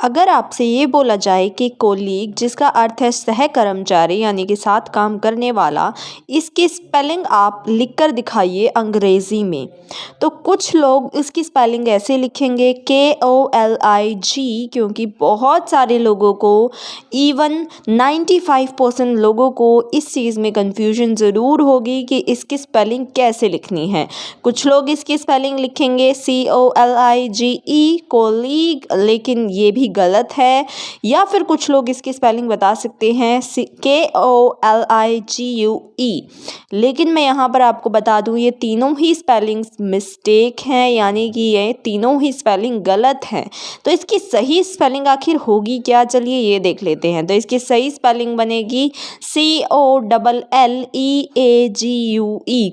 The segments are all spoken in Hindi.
अगर आपसे ये बोला जाए कि कोलीग जिसका अर्थ है सहकर्मचारी यानी कि साथ काम करने वाला, इसकी स्पेलिंग आप लिख कर दिखाइए अंग्रेज़ी में। तो कुछ लोग इसकी स्पेलिंग ऐसे लिखेंगे KOLIG, क्योंकि बहुत सारे लोगों को इवन 95% लोगों को इस चीज़ में कन्फ्यूजन ज़रूर होगी कि इसकी स्पेलिंग कैसे लिखनी है। कुछ लोग इसकी स्पेलिंग लिखेंगे COLIGE कोलीग, लेकिन ये भी गलत है। या फिर कुछ लोग इसकी स्पेलिंग बता सकते हैं KOLIGUE, लेकिन मैं यहाँ पर आपको बता दूँ ये तीनों ही स्पेलिंग्स मिस्टेक हैं, यानी कि ये तीनों ही स्पेलिंग गलत हैं। तो इसकी सही स्पेलिंग आखिर होगी क्या, चलिए ये देख लेते हैं। तो इसकी सही स्पेलिंग बनेगी COLLEAGUE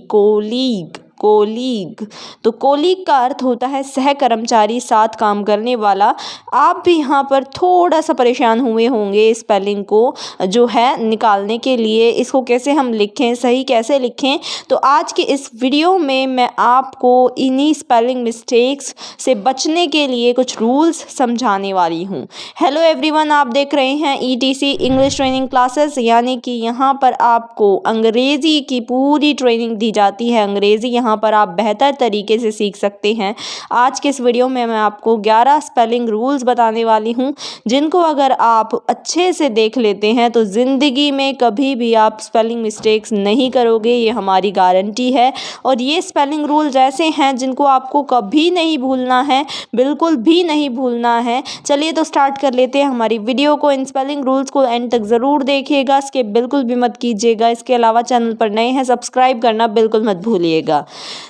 कोलीग, कोलीग। तो कोलीग का अर्थ होता है सहकर्मचारी, साथ काम करने वाला। आप भी यहाँ पर थोड़ा सा परेशान हुए होंगे स्पेलिंग को जो है निकालने के लिए, इसको कैसे हम लिखें, सही कैसे लिखें। तो आज के इस वीडियो में मैं आपको इन्हीं स्पेलिंग मिस्टेक्स से बचने के लिए कुछ रूल्स समझाने वाली हूँ। हेलो एवरीवन, आप देख रहे हैं ETC इंग्लिश ट्रेनिंग क्लासेस, यानी कि यहाँ पर आपको अंग्रेज़ी की पूरी ट्रेनिंग दी जाती है। अंग्रेज़ी यहाँ पर आप बेहतर तरीके से सीख सकते हैं। आज के इस वीडियो में मैं आपको 11 स्पेलिंग रूल्स बताने वाली हूँ, जिनको अगर आप अच्छे से देख लेते हैं तो ज़िंदगी में कभी भी आप स्पेलिंग मिस्टेक्स नहीं करोगे, ये हमारी गारंटी है। और ये स्पेलिंग रूल्स ऐसे हैं जिनको आपको कभी नहीं भूलना है, बिल्कुल भी नहीं भूलना है। चलिए तो स्टार्ट कर लेते हैं हमारी वीडियो को। इन स्पेलिंग रूल्स को एंड तक ज़रूर देखिएगा, स्किप बिल्कुल भी मत कीजिएगा। इसके अलावा चैनल पर नए हैं सब्सक्राइब करना बिल्कुल मत भूलिएगा।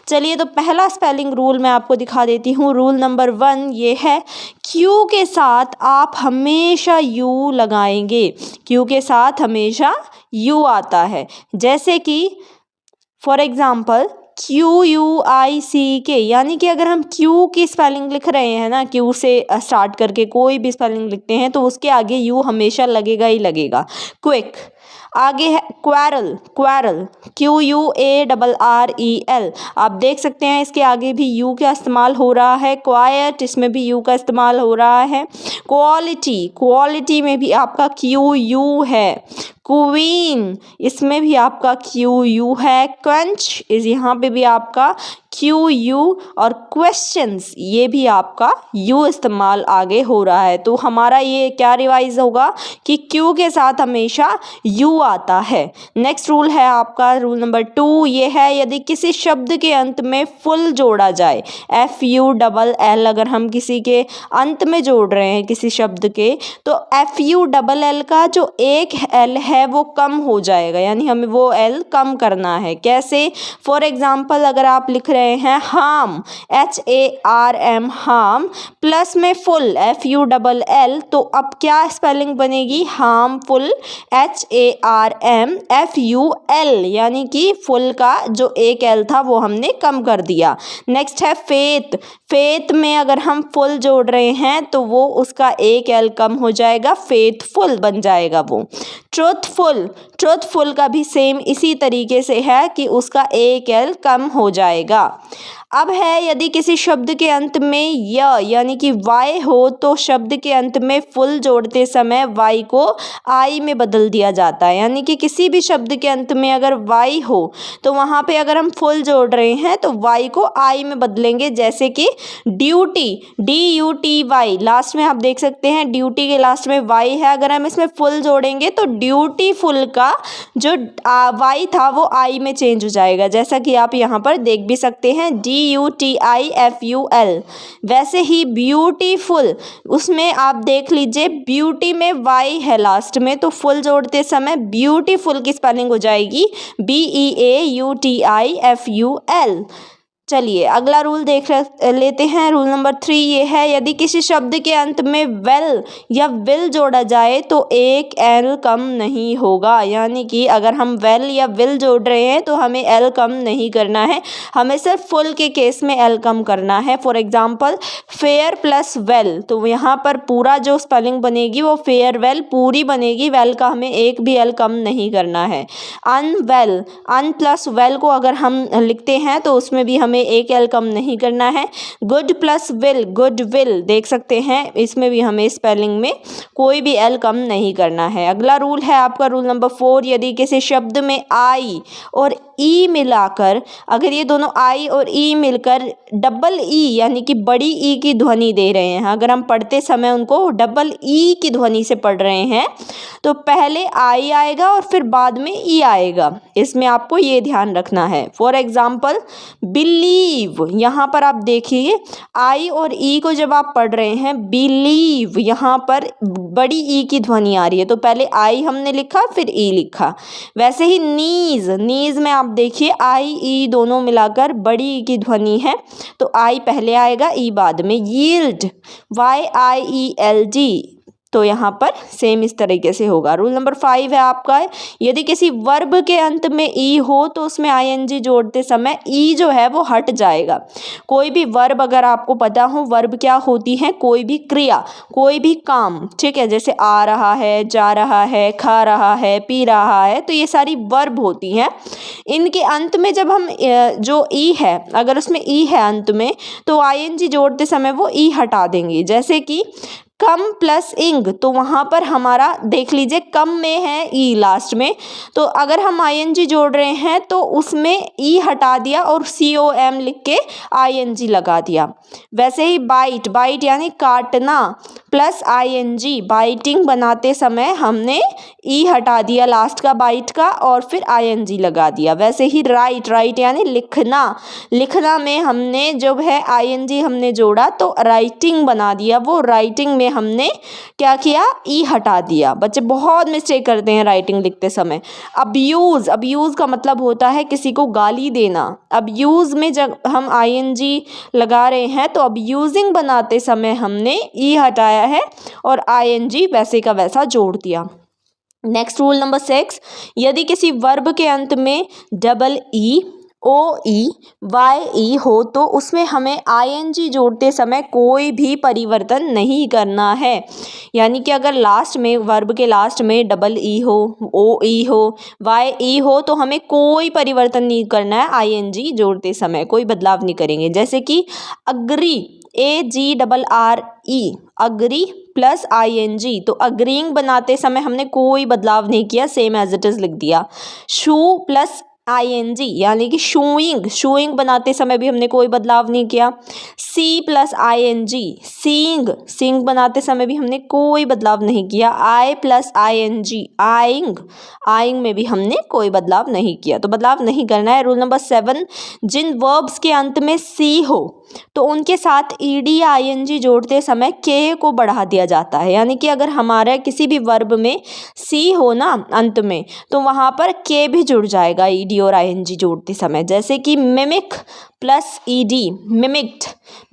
चलिए तो पहला स्पेलिंग रूल मैं आपको दिखा देती हूँ। रूल नंबर 1 ये है, क्यू के साथ आप हमेशा यू लगाएंगे। क्यू के साथ हमेशा यू आता है, जैसे कि फॉर एग्जाम्पल QUICK, यानी कि अगर हम क्यू की स्पेलिंग लिख रहे हैं ना, क्यू से स्टार्ट करके कोई भी स्पेलिंग लिखते हैं तो उसके आगे यू हमेशा लगेगा ही लगेगा। क्विक, आगे है क्वारल, क्वारल QUARREL, आप देख सकते हैं इसके आगे भी यू का इस्तेमाल हो रहा है। क्वाइट, इसमें भी यू का इस्तेमाल हो रहा है। क्वालिटी, क्वालिटी में भी आपका QU है। क्वीन, इसमें भी आपका QU है। क्वेंच इस यहाँ पे भी आपका QU, और क्वेश्चंस ये भी आपका यू इस्तेमाल आगे हो रहा है। तो हमारा ये क्या रिवाइज होगा कि क्यू के साथ हमेशा यू आता है। नेक्स्ट रूल है आपका रूल नंबर 2, ये है यदि किसी शब्द के अंत में फुल जोड़ा जाए, FULL, अगर हम किसी के अंत में जोड़ रहे हैं किसी शब्द के, तो FULL का जो एक L है वो कम हो जाएगा, यानी हमें वो L कम करना है। कैसे? फॉर एग्जाम्पल अगर आप लिख रहे हैं हार्म, HARM, हार्म, प्लस में फुल FULL, तो अब क्या स्पेलिंग बनेगी? हार्मफुल, HARMFUL, यानी कि फुल का जो एक L था वो हमने कम कर दिया। नेक्स्ट है फेथ, फेथ में अगर हम फुल जोड़ रहे हैं तो वो उसका एक L कम हो जाएगा, फेथफुल बन जाएगा वो। ट्रूथफुल, ट्रूथफुल का भी सेम इसी तरीके से है कि उसका एक L कम हो जाएगा। अब है यदि किसी शब्द के अंत में यानी कि वाई हो, तो शब्द के अंत में फुल जोड़ते समय वाई को आई में बदल दिया जाता है। यानी कि किसी भी शब्द के अंत में अगर वाई हो तो वहाँ पे अगर हम फुल जोड़ रहे हैं तो वाई को आई में बदलेंगे, जैसे कि ड्यूटी, DUTY, लास्ट में आप देख सकते हैं ड्यूटी के लास्ट में वाई है, अगर हम इसमें फुल जोड़ेंगे तो ड्यूटीफुल का जो वाई था वो आई में चेंज हो जाएगा, जैसा कि आप यहाँ पर देख भी सकते हैं BUTIFUL। वैसे ही ब्यूटीफुल, उसमें आप देख लीजिए ब्यूटी में वाई है लास्ट में, तो फुल जोड़ते समय ब्यूटीफुल की स्पेलिंग हो जाएगी BEAUTIFUL। चलिए अगला रूल देख लेते हैं। रूल नंबर 3 ये है, यदि किसी शब्द के अंत में वेल या विल जोड़ा जाए तो एक L कम नहीं होगा। यानी कि अगर हम वेल या विल जोड़ रहे हैं तो हमें L कम नहीं करना है, हमें सिर्फ फुल के केस में L कम करना है। For example fair plus well, तो यहाँ पर पूरा जो स्पेलिंग बनेगी वो फेयर वेल पूरी बनेगी, वेल का हमें एक भी L कम नहीं करना है। अनवेल, अन प्लस वेल को अगर हम लिखते हैं तो उसमें भी हमें हमें एक एल कम नहीं करना है। Good plus will, good will देख सकते हैं, इसमें भी हमें स्पेलिंग में कोई भी एल कम नहीं करना है। अगला रूल है आपका रूल नंबर 4, यदि किसी शब्द में आई और ई मिलाकर, अगर ये दोनों आई और ई मिलकर डबल ई यानी कि बड़ी ई की ध्वनि दे रहे हैं, अगर हम पढ़ते समय उनको डबल ई की ध्वनि से पढ़ रहे हैं तो पहले आई आएगा और फिर बाद में ई आएगा। इसमें आपको ये ध्यान रखना है। फॉर एग्जाम्पल बिलीव, यहाँ पर आप देखिए आई और ई को जब आप पढ़ रहे हैं बिलीव, यहाँ पर बड़ी ई की ध्वनि आ रही है, तो पहले आई हमने लिखा फिर ई लिखा। वैसे ही नीज, नीज में आप देखिए आई ई दोनों मिलाकर बड़ी ई की ध्वनि है, तो आई पहले आएगा ई बाद में। यील्ड, YIELD, तो यहाँ पर सेम इस तरीके से होगा। रूल नंबर 5 है आपका, यदि किसी वर्ब के अंत में ई हो तो उसमें ING जोड़ते समय ई जो है वो हट जाएगा। कोई भी वर्ब अगर आपको पता हो, वर्ब क्या होती है, कोई भी क्रिया, कोई भी काम, ठीक है, जैसे आ रहा है, जा रहा है, खा रहा है, पी रहा है, तो ये सारी वर्ब होती हैं। इनके अंत में जब हम जो ई है, अगर उसमें ई है अंत में, तो ING जोड़ते समय वो ई हटा देंगे। जैसे कि कम प्लस इंग, तो वहाँ पर हमारा देख लीजिए कम में है ई लास्ट में, तो अगर हम ING जोड़ रहे हैं तो उसमें ई हटा दिया और COM लिख के ING लगा दिया। वैसे ही बाइट, बाइट यानी काटना प्लस ING, बाइटिंग बनाते समय हमने ई हटा दिया लास्ट का बाइट का और फिर ING लगा दिया। वैसे ही राइट, राइट यानी लिखना, लिखना में हमने जो है ING हमने जोड़ा तो राइटिंग बना दिया, वो राइटिंग में हमने क्या किया, ई हटा दिया। बच्चे बहुत मिस्टेक करते हैं राइटिंग लिखते समय। अब्यूज़, अब्यूज़ का मतलब होता है किसी को गाली देना। अब्यूज़ में जब हम ING लगा रहे हैं तो अब्यूजिंग बनाते समय हमने ई हटाया है और ING वैसे का वैसा जोड़ दिया। नेक्स्ट रूल नंबर 6, यदि किसी वर्ब के अंत में डबल ई OEYE हो तो उसमें हमें ING जोड़ते समय कोई भी परिवर्तन नहीं करना है। यानी कि अगर लास्ट में, वर्ब के लास्ट में डबल ई हो, OE हो, YE हो, तो हमें कोई परिवर्तन नहीं करना है ING जोड़ते समय, कोई बदलाव नहीं करेंगे। जैसे कि agree, AGRRE, agree plus ING, तो अग्रीइंग बनाते समय हमने कोई बदलाव नहीं किया, सेम एज इट इज़ लिख दिया। शू प्लस ING यानी कि शूइंग, शूइंग बनाते समय भी हमने कोई बदलाव नहीं किया। See plus ING, seeing, seeing बनाते समय भी हमने कोई बदलाव नहीं किया। Eye plus ING, eyeing, eyeing में भी हमने कोई बदलाव नहीं किया, तो बदलाव नहीं करना है। रूल नंबर 7, जिन वर्ब्स के अंत में सी हो तो उनके साथ ED या ING जोड़ते समय के को बढ़ा दिया जाता है। यानी कि अगर हमारे किसी भी वर्ब में सी हो ना अंत में, तो वहाँ पर के भी जुड़ जाएगा ED और ING जोड़ते समय। जैसे कि mimic plus ED, mimicked,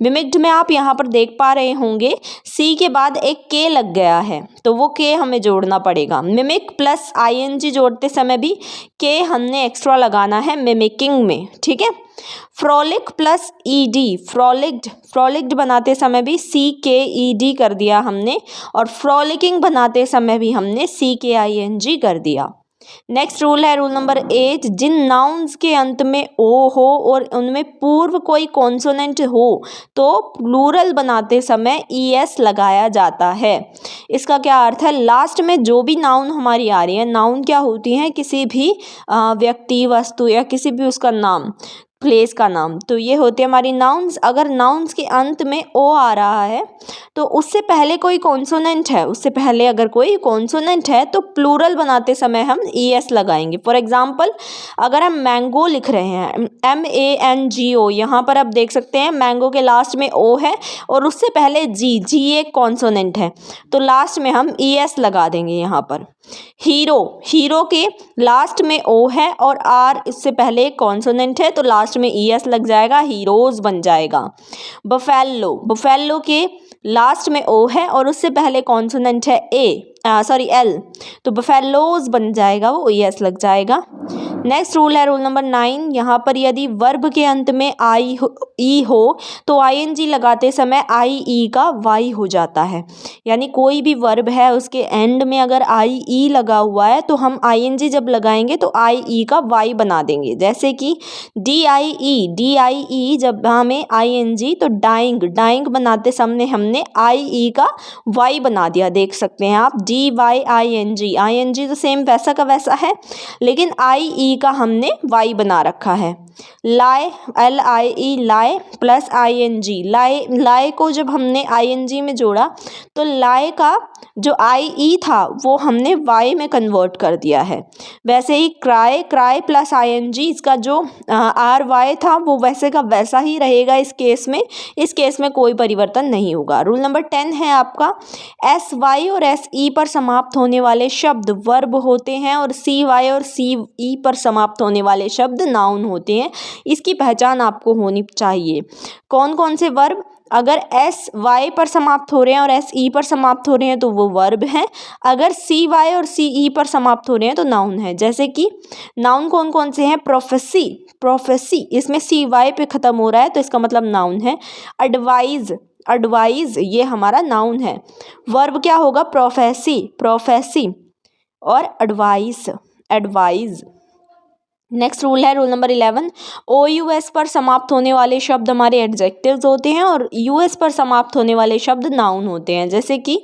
mimicked में आप यहाँ पर देख पा रहे होंगे सी के बाद एक के लग गया है, तो वो के हमें जोड़ना पड़ेगा। मिमिक प्लस ING जोड़ते समय भी के हमने एक्स्ट्रा लगाना है मिमिकिंग में, ठीक है। फ्रॉलिक प्लस ED, फ्रॉलिक्ड, फ्रॉलिक्ड बनाते समय भी CKED कर दिया हमने, और फ्रॉलिकिंग बनाते समय भी हमने CKING कर दिया। नेक्स्ट रूल है रूल नंबर 8, जिन नाउन्स के अंत में ओ हो और उनमें पूर्व कोई कॉन्सोनेंट हो तो प्लूरल बनाते समय ES लगाया जाता है। इसका क्या अर्थ है, लास्ट में जो भी नाउन हमारी आ रही है, नाउन क्या होती हैं, किसी भी व्यक्ति, वस्तु या किसी भी उसका नाम, प्लेस का नाम, तो ये होती है हमारी नाउन्स। अगर नाउन्स के अंत में ओ आ रहा है तो उससे पहले कोई कॉन्सोनेंट है, उससे पहले अगर कोई कॉन्सोनेंट है तो प्लूरल बनाते समय हम ES लगाएंगे। फॉर एग्जांपल अगर हम मैंगो लिख रहे हैं, MANGO, यहाँ पर आप देख सकते हैं मैंगो के लास्ट में ओ है और उससे पहले जी एक कॉन्सोनेंट है, तो लास्ट में हम ES लगा देंगे यहाँ पर। हीरो, हीरो के लास्ट में ओ है और आर इससे पहले एक कॉन्सोनेंट है, तो लास्ट में ES लग जाएगा, हीरोज बन जाएगा। बफेलो, बफेलो के लास्ट में ओ है और उससे पहले कॉन्सोनेंट है एल, तो बफेलोज बन जाएगा, वो ES लग जाएगा। नेक्स्ट रूल है रूल नंबर 9। यहाँ पर यदि वर्ब के अंत में ई हो तो आईएनजी लगाते समय आई ई का वाई हो जाता है। यानी कोई भी वर्ब है उसके एंड में अगर आई ई लगा हुआ है तो हम आईएनजी जब लगाएंगे तो आई ई का वाई बना देंगे। जैसे कि डी आई ई जब हमें आईएनजी तो डाइंग बनाते समय हमने आई ई का वाई बना दिया। देख सकते हैं आप DYING तो सेम वैसा का वैसा है, लेकिन आई ई का हमने वाई बना रखा है। लाई LIE लाई प्लस ING लाई को जब हमने ING में जोड़ा तो लाई का जो IE था वो हमने वाई में कन्वर्ट कर दिया है। वैसे ही क्राई प्लस ING इसका जो RY था वो वैसे का वैसा ही रहेगा। इस केस में कोई परिवर्तन नहीं होगा। रूल नंबर 10 है आपका, SY और SE पर समाप्त होने वाले शब्द वर्ब होते हैं और CY और CE पर समाप्त होने वाले शब्द नाउन होते हैं। इसकी पहचान आपको होनी चाहिए। कौन कौन से वर्ब अगर SY पर समाप्त हो रहे हैं और SE पर समाप्त हो रहे हैं तो वो वर्ब हैं। अगर CY और CE पर समाप्त हो रहे हैं तो नाउन है। जैसे कि नाउन कौन कौन से हैं? प्रोफेसी इसमें CY पे ख़त्म हो रहा है तो इसका मतलब नाउन है। एडवाइज ये हमारा नाउन है। वर्ब क्या होगा? प्रोफेसी और एडवाइज। नेक्स्ट रूल है रूल नंबर 11। OUS पर समाप्त होने वाले शब्द हमारे एडजेक्टिव्स होते हैं और US पर समाप्त होने वाले शब्द नाउन होते हैं। जैसे कि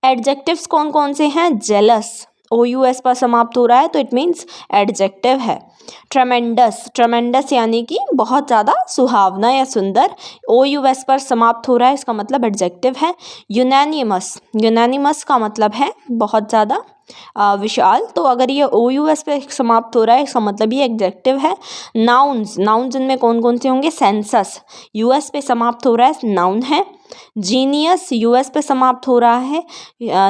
एडजेक्टिव्स कौन कौन से हैं? जेलस OUS पर समाप्त हो रहा है तो इट मीन्स एडजेक्टिव है। ट्रेमेंडस यानी कि बहुत ज़्यादा सुहावना या सुंदर, OUS पर समाप्त हो रहा है इसका मतलब एडजेक्टिव है। यूनानिमस का मतलब है बहुत ज़्यादा विशाल, तो अगर ये OUS पे समाप्त हो रहा है इसका मतलब ये एडजेक्टिव है। नाउन्स इनमें कौन कौन से होंगे? सेंसस US पे समाप्त हो रहा है नाउन है। जीनियस US पे समाप्त हो रहा है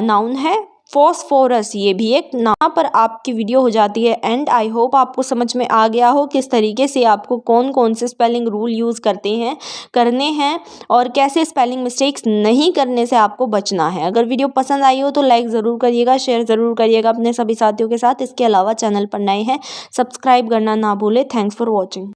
नाउन है। फॉस्फोरस ये भी एक नाउन पर आपकी वीडियो हो जाती है एंड आई होप आपको समझ में आ गया हो किस तरीके से आपको कौन कौन से स्पेलिंग रूल यूज़ करने हैं और कैसे स्पेलिंग मिस्टेक्स नहीं करने से आपको बचना है। अगर वीडियो पसंद आई हो तो लाइक ज़रूर करिएगा, शेयर ज़रूर करिएगा अपने सभी साथियों के साथ। इसके अलावा चैनल पर नए हैं सब्सक्राइब करना ना भूलें। Thanks for watching.